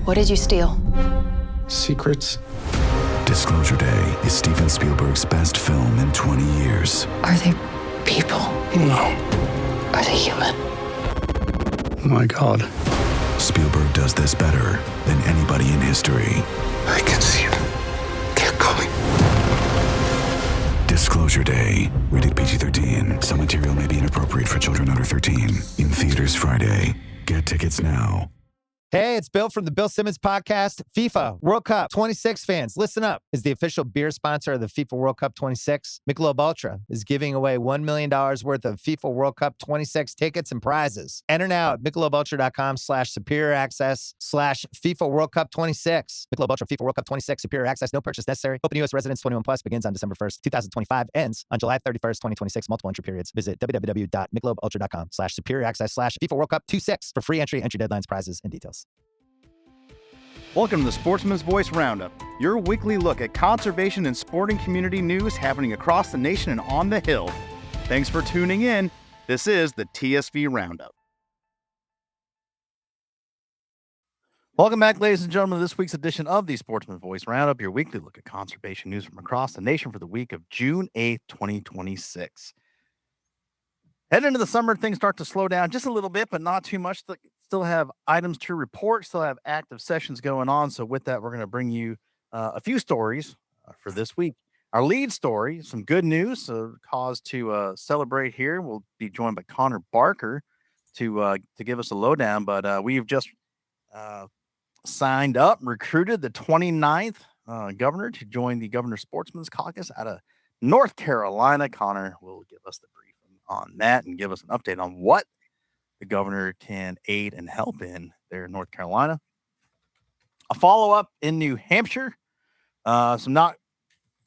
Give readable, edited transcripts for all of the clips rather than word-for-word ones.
What did you steal? Secrets. Disclosure Day is Steven Spielberg's best film in 20 years. Are they people? No. Are they human? My God. Spielberg does this better than anybody in history. I can see them. They're coming. Disclosure Day. Rated PG-13. Some material may be inappropriate for children under 13. In theaters Friday. Get tickets now. Hey, it's Bill from the Bill Simmons podcast. FIFA World Cup 26 fans, listen up. As the official beer sponsor of the FIFA World Cup 26, Michelob Ultra is giving away $1 million worth of FIFA World Cup 26 tickets and prizes. Enter now at michelobultra.com/superior access/FIFA World Cup 26. Michelob Ultra FIFA World Cup 26 superior access. No purchase necessary. Open U.S. residents 21 plus begins on December 1st, 2025. Ends on July 31st, 2026. Multiple entry periods. Visit www.michelobultra.com/superior access/FIFA World Cup 26 for free entry deadlines, prizes, and details. Welcome to the Sportsman's Voice Roundup, your weekly look at conservation and sporting community news happening across the nation and on the Hill. Thanks for tuning in. This is the TSV Roundup. Welcome back, ladies and gentlemen, to this week's edition of the Sportsman's Voice Roundup, your weekly look at conservation news from across the nation for the week of June 8th, 2026. Heading into the summer, things start to slow down just a little bit, but not too much. Still have items to report, still have active sessions going on. So with that, we're going to bring you a few stories for this week. Our lead story, some good news, cause to celebrate here. We'll be joined by Connor Barker to give us a lowdown, but we've just signed up, recruited the 29th governor to join the Governor Sportsman's Caucus out of North Carolina. Connor will give us the brief on that and give us an update on what the governor can aid and help in there in North Carolina. A follow-up in New Hampshire. Some not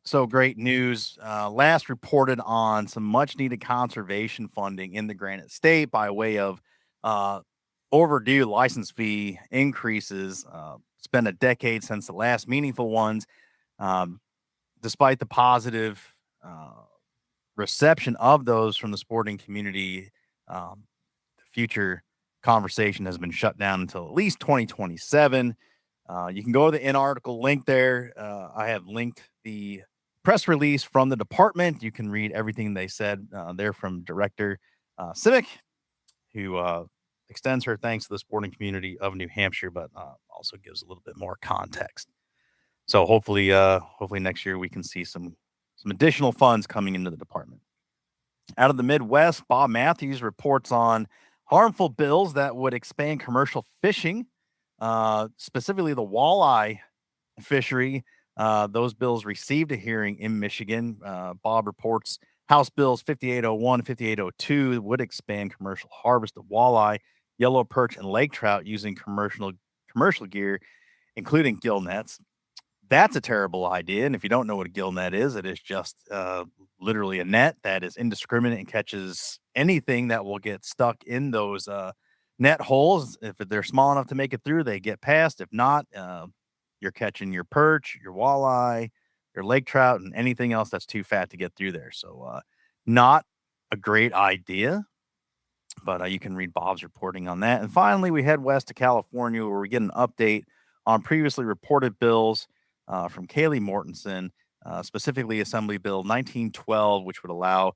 so great news. Last reported on some much-needed conservation funding in the Granite State by way of overdue license fee increases. It's been a decade since the last meaningful ones. Despite the positive reception of those from the sporting community, the future conversation has been shut down until at least 2027. You can go to the in-article link there. I have linked the press release from the department. You can read everything they said there from Director Simic, who extends her thanks to the sporting community of New Hampshire, but also gives a little bit more context. So hopefully next year we can see some additional funds coming into the department. Out of the Midwest, Bob Matthews reports on harmful bills that would expand commercial fishing, specifically the walleye fishery. Those bills received a hearing in Michigan. Bob reports House Bills 5801 and 5802 would expand commercial harvest of walleye, yellow perch, and lake trout using commercial gear, including gill nets. That's a terrible idea. And if you don't know what a gill net is, it is just literally a net that is indiscriminate and catches anything that will get stuck in those net holes. If they're small enough to make it through, they get past. If not, you're catching your perch, your walleye, your lake trout, and anything else that's too fat to get through there. So not a great idea, but you can read Bob's reporting on that. And finally, we head west to California, where we get an update on previously reported bills from Kaylee Mortensen, specifically Assembly Bill 1912, which would allow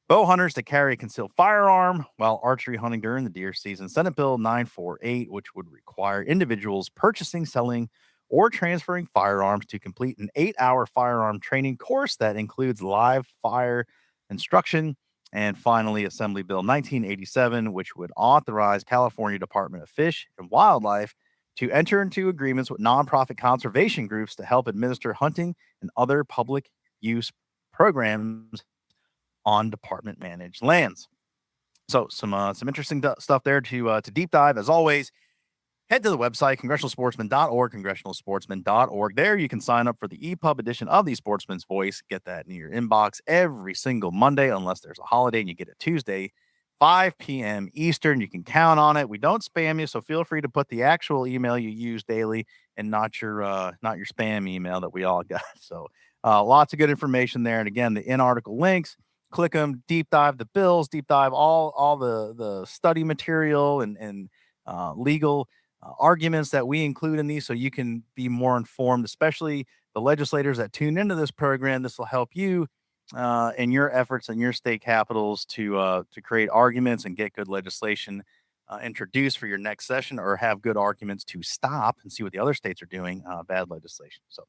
bow hunters to carry a concealed firearm while archery hunting during the deer season. Senate Bill 948, which would require individuals purchasing, selling, or transferring firearms to complete an 8-hour firearm training course that includes live fire instruction. And finally, Assembly Bill 1987, which would authorize California Department of Fish and Wildlife to enter into agreements with nonprofit conservation groups to help administer hunting and other public use programs on department managed lands. So some interesting stuff there to deep dive. As always, head to the website, congressionalsportsman.org, congressionalsportsman.org. There you can sign up for the EPUB edition of the Sportsman's Voice. Get that in your inbox every single Monday, unless there's a holiday and you get it Tuesday, 5 p.m. Eastern. You can count on it. We don't spam you, so feel free to put the actual email you use daily and not your spam email that we all got. So lots of good information there. And again, the in-article links, click them, deep dive the bills, deep dive all the study material and legal arguments that we include in these so you can be more informed, especially the legislators that tune into this program. This will help you in your efforts in your state capitals to create arguments and get good legislation introduced for your next session, or have good arguments to stop and see what the other states are doing, bad legislation. So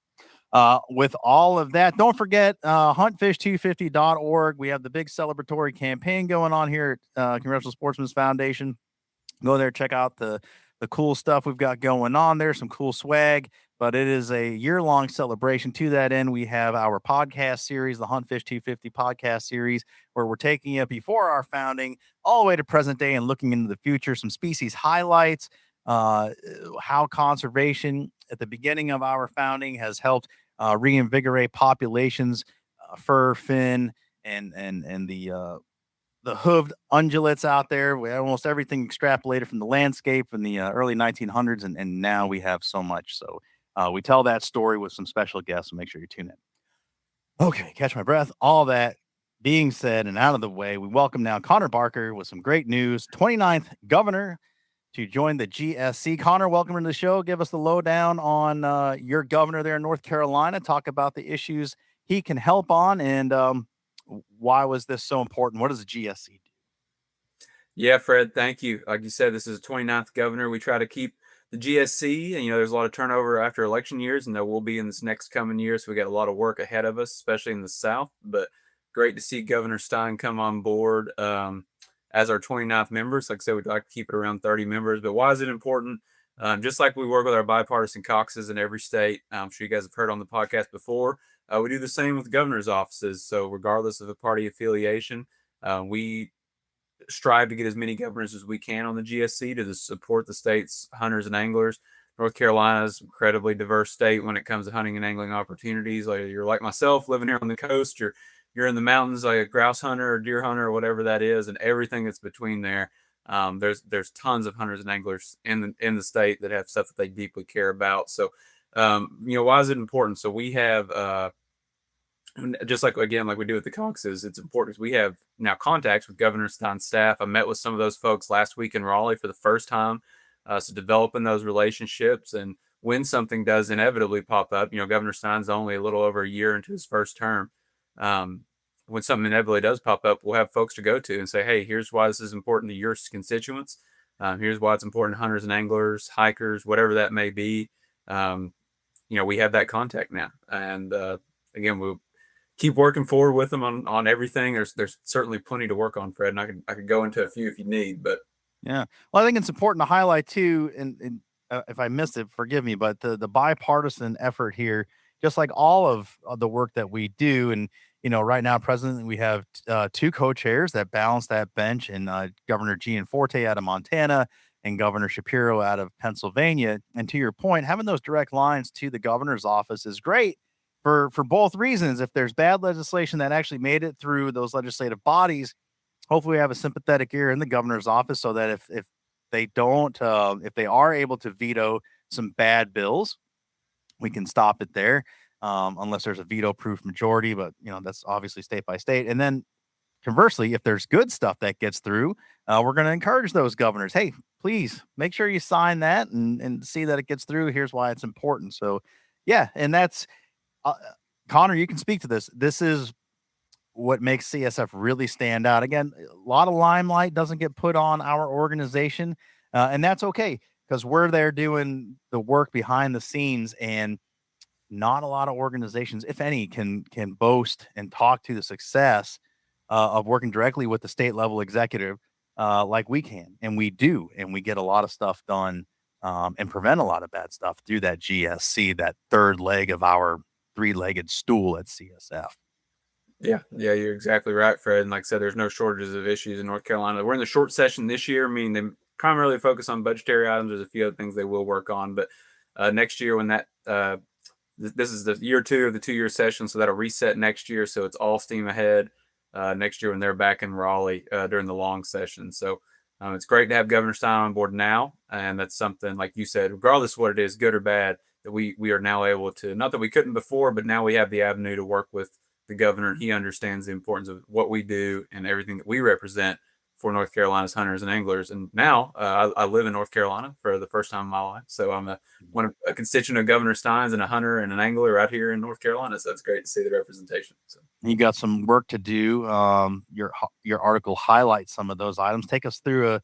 with all of that, don't forget huntfish250.org. We have the big celebratory campaign going on here at Congressional Sportsmen's Foundation. Go there, check out the cool stuff we've got going on there, some cool swag, but it is a year-long celebration. To that end, we have our podcast series, the Hunt Fish 250 podcast series, where we're taking you before our founding all the way to present day and looking into the future, some species highlights, how conservation at the beginning of our founding has helped reinvigorate populations, fur, fin, and the hooved ungulates out there. We had almost everything extrapolated from the landscape in the early 1900s, and now we have so much. So we tell that story with some special guests, so make sure you tune in. Okay, catch my breath. All that being said and out of the way, we welcome now Connor Barker with some great news. 29th governor to join the GSC. Connor, welcome to the show. Give us the lowdown on your governor there in North Carolina. Talk about the issues he can help on, and why was this so important? What does the GSC do? Yeah, Fred, thank you. Like you said, this is the 29th governor. We try to keep the GSC, and there's a lot of turnover after election years, and there will be in this next coming year. So we got a lot of work ahead of us, especially in the South. But great to see Governor Stein come on board as our 29th members. Like I said, we'd like to keep it around 30 members. But why is it important? Just like we work with our bipartisan caucuses in every state, I'm sure you guys have heard on the podcast before, we do the same with governor's offices. So regardless of the party affiliation, we strive to get as many governors as we can on the GSC to support the state's hunters and anglers. North Carolina is an incredibly diverse state when it comes to hunting and angling opportunities. Like you're like myself, living here on the coast, you're in the mountains like a grouse hunter or deer hunter or whatever that is, and everything that's between there. There's tons of hunters and anglers in the state that have stuff that they deeply care about. So why is it important? So we have just like we do with the caucuses, it's important because we have now contacts with Governor Stein's staff. I met with some of those folks last week in Raleigh for the first time. So developing those relationships, and when something does inevitably pop up, Governor Stein's only a little over a year into his first term. When something inevitably does pop up, we'll have folks to go to and say, hey, here's why this is important to your constituents. Here's why it's important to hunters and anglers, hikers, whatever that may be. We have that contact now. And again, we'll keep working forward with them on everything. There's certainly plenty to work on, Fred, and I could go into a few if you need, but yeah. Well, I think it's important to highlight too, and if I missed it, forgive me, but the bipartisan effort here, just like all of the work that we do, and right now, presently, we have two co-chairs that balance that bench, and Governor Gianforte out of Montana and Governor Shapiro out of Pennsylvania. And to your point, having those direct lines to the governor's office is great for both reasons. If there's bad legislation that actually made it through those legislative bodies, hopefully we have a sympathetic ear in the governor's office, so that if they don't, if they are able to veto some bad bills, we can stop it there. Unless there's a veto-proof majority, but that's obviously state by state. And then conversely, if there's good stuff that gets through, we're going to encourage those governors. Hey, please make sure you sign that and see that it gets through. Here's why it's important. So, yeah, and that's Connor. You can speak to this. This is what makes CSF really stand out. Again, a lot of limelight doesn't get put on our organization, and that's okay because we're there doing the work behind the scenes, and not a lot of organizations, if any, can boast and talk to the success of working directly with the state level executive like we can. And we do. And we get a lot of stuff done and prevent a lot of bad stuff through that GSC, that third leg of our three-legged stool at CSF. Yeah, you're exactly right, Fred. And like I said, there's no shortages of issues in North Carolina. We're in the short session this year, meaning they primarily focus on budgetary items. There's a few other things they will work on. But next year, when that this is the year 2 of the 2-year session, so that'll reset next year. So it's all steam ahead next year when they're back in Raleigh during the long session. So it's great to have Governor Stein on board now, and that's something, like you said, regardless of what it is, good or bad, that we are now able to, not that we couldn't before, but now we have the avenue to work with the governor. He understands the importance of what we do and everything that we represent for North Carolina's hunters and anglers. And now I live in North Carolina for the first time in my life. So I'm a constituent of Governor Stein's and a hunter and an angler right here in North Carolina. So it's great to see the representation. So You got some work to do. Your article highlights some of those items. Take us through a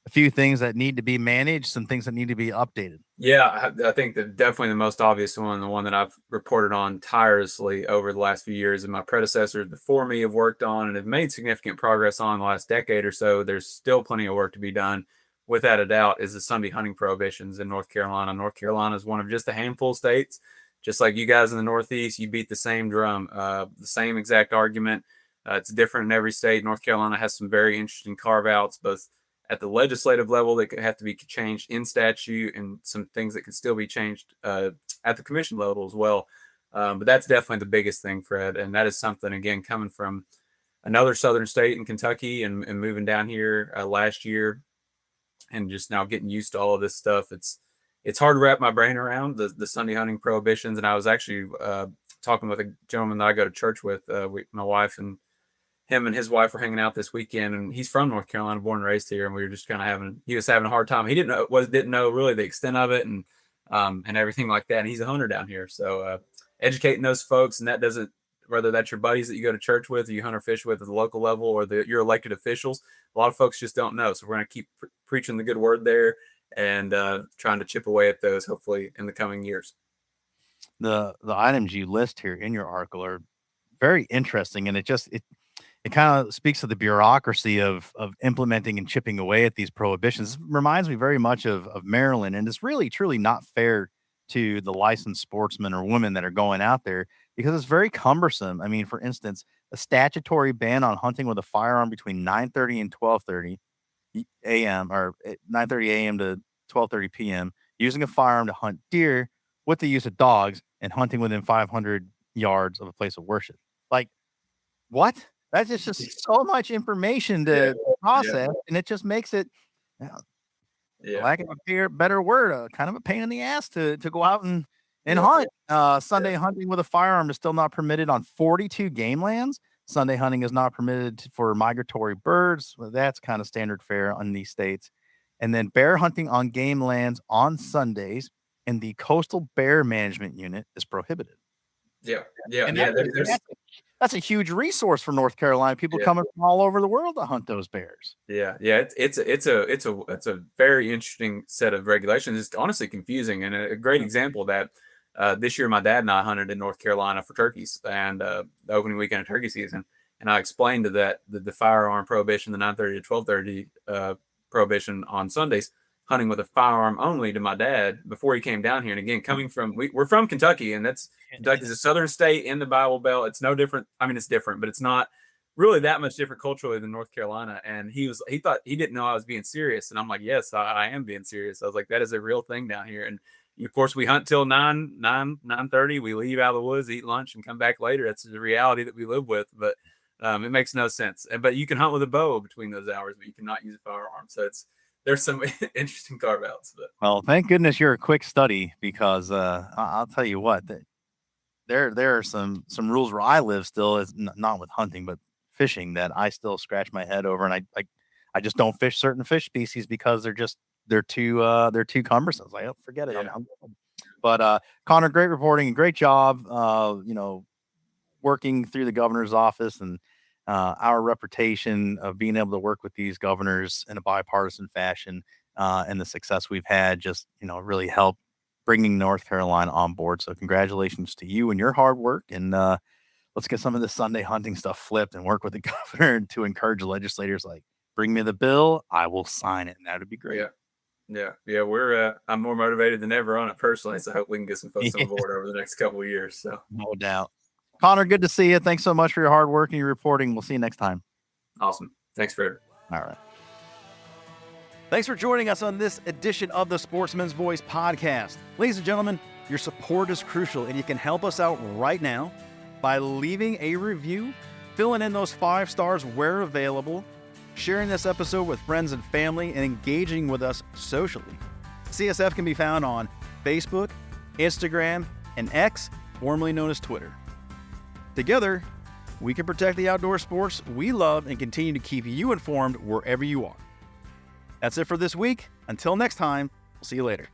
few things that need to be managed, some things that need to be updated. Yeah, I think that definitely the most obvious one, the one that I've reported on tirelessly over the last few years, and my predecessors before me have worked on and have made significant progress on the last decade or so. There's still plenty of work to be done. Without a doubt, is the Sunday hunting prohibitions in North Carolina. North Carolina is one of just a handful of states. Just like you guys in the Northeast, you beat the same drum, the same exact argument. It's different in every state. North Carolina has some very interesting carve-outs, both at the legislative level that could have to be changed in statute, and some things that could still be changed at the commission level as well. But that's definitely the biggest thing, Fred. And that is something, again, coming from another southern state in Kentucky and moving down here last year and just now getting used to all of this stuff. It's hard to wrap my brain around the Sunday hunting prohibitions. And I was actually talking with a gentleman that I go to church with, my wife, and him and his wife were hanging out this weekend, and he's from North Carolina, born and raised here. And we were just kind of he was having a hard time. He didn't know really the extent of it and everything like that. And he's a hunter down here. So educating those folks, and that doesn't, whether that's your buddies that you go to church with, or you hunt or fish with at the local level, or your elected officials, a lot of folks just don't know. So we're going to keep preaching the good word there and trying to chip away at those, hopefully, in the coming years. The items you list here in your article are very interesting, and it kind of speaks to the bureaucracy of implementing and chipping away at these prohibitions. It reminds me very much of Maryland, and it's really truly not fair to the licensed sportsmen or women that are going out there, because it's very cumbersome. I mean, for instance, a statutory ban on hunting with a firearm between 9:30 and 12:30 a.m. or 9:30 a.m. to 12:30 p.m. using a firearm to hunt deer with the use of dogs, and hunting within 500 yards of a place of worship. Like, what? That's just so much information to process, and it just makes it, lack of a better word, kind of a pain in the ass to go out and hunt. Sunday hunting with a firearm is still not permitted on 42 game lands. Sunday hunting is not permitted for migratory birds. Well, that's kind of standard fare in these states. And then bear hunting on game lands on Sundays in the Coastal Bear Management Unit is prohibited. That's a huge resource for North Carolina. People coming from all over the world to hunt those bears. It's a very interesting set of regulations. It's honestly confusing, and a great example of that. This year, my dad and I hunted in North Carolina for turkeys, and the opening weekend of turkey season. And I explained to that the firearm prohibition, the 9:30 to 12:30 prohibition on Sundays, hunting with a firearm only, to my dad before he came down here. And again, coming from, we're from Kentucky, and Kentucky's a southern state in the Bible Belt. It's no different. I mean, it's different, but it's not really that much different culturally than North Carolina. And he thought he didn't know I was being serious. And I'm like, yes, I am being serious. I was like, that is a real thing down here. And of course, we hunt till 9:30. We leave out of the woods, eat lunch, and come back later. That's the reality that we live with. But it makes no sense. But you can hunt with a bow between those hours, but you cannot use a firearm. So there's some interesting carve outs. Well, thank goodness you're a quick study, because I'll tell you what, there are some rules where I live still, is not with hunting, but fishing, that I still scratch my head over, and I just don't fish certain fish species because they're too cumbersome. It's like, oh, forget it. I'm good. But Connor, great reporting and great job. Working through the governor's office and our reputation of being able to work with these governors in a bipartisan fashion, and the success we've had just, really helped bringing North Carolina on board. So congratulations to you and your hard work. And let's get some of the Sunday hunting stuff flipped and work with the governor to encourage legislators, like, bring me the bill, I will sign it. And that would be great. Yeah. We're I'm more motivated than ever on it personally. So I hope we can get some folks on board over the next couple of years. So no doubt. Connor, good to see you. Thanks so much for your hard work and your reporting. We'll see you next time. Awesome. Thanks, Fred. All right. Thanks for joining us on this edition of the Sportsman's Voice podcast. Ladies and gentlemen, your support is crucial, and you can help us out right now by leaving a review, filling in those 5 stars where available, sharing this episode with friends and family, and engaging with us socially. CSF can be found on Facebook, Instagram, and X, formerly known as Twitter. Together, we can protect the outdoor sports we love and continue to keep you informed wherever you are. That's it for this week. Until next time, we'll see you later.